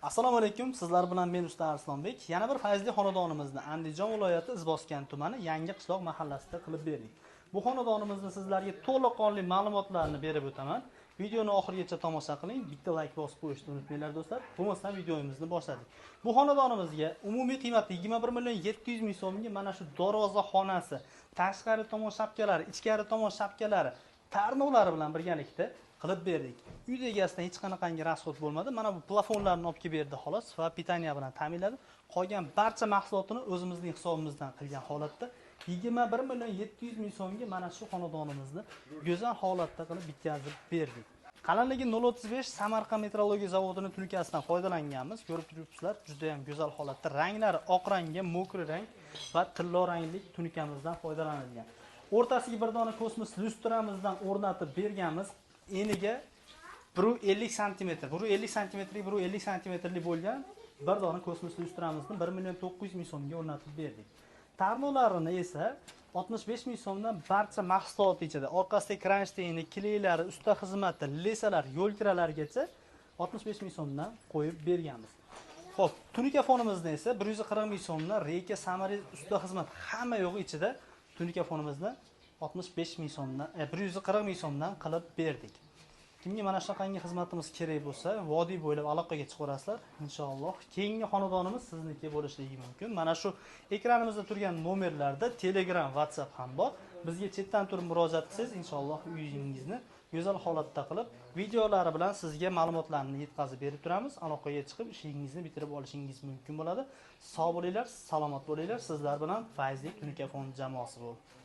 Assalomu alaykum. Sizlar bilan men Usta Arslonbek. Yana bir fayzli xonadonimizni Andijon viloyati Izboskan tumani Yangi qishloq mahallasida qilib berdik. Bu xonadonimizni sizlarga to'liqonli ma'lumotlarni berib o'taman. Videoni oxirigacha tomosha qiling. Bitta like bosib qo'yishni unutmanglar do'stlar. Bo'lmasa videomizni boshladik. Bu xonadonimizga umumiy qiymati 21 million 700 ming so'mga mana shu darvoza xonasi, tashqari tomon shapkalari, ichkari tomon shapkalari, tarnovlari bilan birgalikda qilib berdik. Uyda egasidan hech qanaqangi rasxod bo'lmadi. Mana bu plafonlarni olib kelib berdi xolos va pitaniya bilan ta'minladi. Qolgan barcha mahsulotini o'zimizning hisobimizdan qilgan holatda 21 million 700 ming so'mga mana shu xonadonimizni go'zal holatda qilib bitkazib berdik. Qalinligi 0.35 Samarqand metrologiya zavodining tunkasidan foydalanganmiz. Ko'rib turibsizlar, juda ham go'zal holatda. Ranglari oq rangga, mo'kri rang va tillo rangli tunkamizdan foydalanilgan. O'rtasiga bir dona kosmos lyustramizdan o'rnatib berganmiz. Eniga 150 cm, 150 cm, 150 cm bo'lgan bir dona kosmos lyustramizni 1 million 900 ming so'mga o'rnatib berdik. Tarnovlarini esa 65 ming so'mdan barcha mahsulot ichida, orqasidagi kranштейni, kileylari, usta xizmati, lesalar, yo'l kiralargacha 65 ming so'mdan qo'yib berganmiz. Xo'p, tunika fonimizni esa 140 ming so'mdan reyka, samari, usta xizmat hamma yo'g'i ichida tunika fonimizni 65 ming so'mdan, 140 ming so'mdan qilib berdik. Kimga mana shunaqangi xizmatimiz kerak bo'lsa, vodiy bo'ylab aloqaga chiqarasizlar. Inshaalloh keyingi xonadonimiz sizniki bo'lishligi mumkin. Mana shu ekranimizda turgan nomerlarda Telegram, WhatsApp ham bor. Bizga chetdan turib murojaat qilsangiz, inshaalloh uyingizni go'zal holatda qilib, videolari bilan sizga ma'lumotlarni yetkazib berib turamiz. Aloqaga chiqib ishingizni bitirib olishingiz mumkin bo'ladi. Sog' bo'linglar, salomat bo'linglar. Sizlar bilan Fayzli Tunikafon jamoasi bo'ldi.